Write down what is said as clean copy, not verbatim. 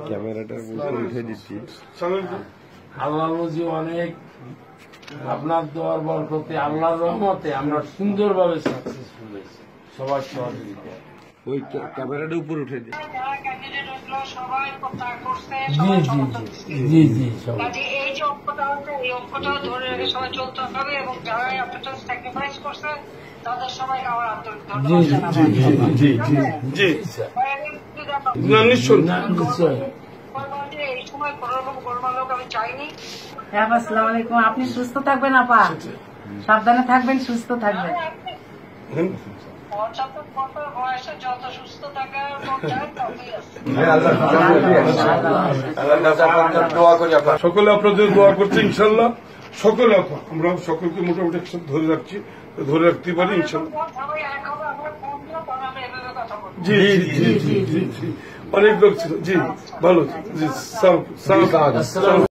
ক্যামেরাটা উঠে দিচ্ছি। আল্লাহ রজি অনেক আপনার দোয়ার বরকতে আল্লাহর রহমতে আমরা সুন্দরভাবে সাকসেসফুল হয়েছি সবার সহযোগিতা। ওই ক্যামেরাটা উপর উঠে দিই। জি জি সবাই এই যে অঙ্কটা হচ্ছে এই অঙ্কটা ধরে রেখে সবাই চলতে হবে এবং যারা আপনারা স্যাক্রিফাইস করছে তাদের সবাই আমার আন্তরিক এই সময় কোন রকম গোলমাল হোক আমি চাইনি। আসসালামু আলাইকুম। আপনি সুস্থ থাকবেন আপা, সাবধানে থাকবেন, সুস্থ থাকবেন। বয়সে যত সুস্থ থাকার সকলে আপনাদের দোয়া করছে ইনশাল্লাহ। সকলে আমরা সকলকে মোটামুটি একসাথে ধরে রাখছি, ধরে রাখতে পারি ইনশাল্লাহ। জি জি জি জি জি অনেক লোক ছিল। জি ভালো জি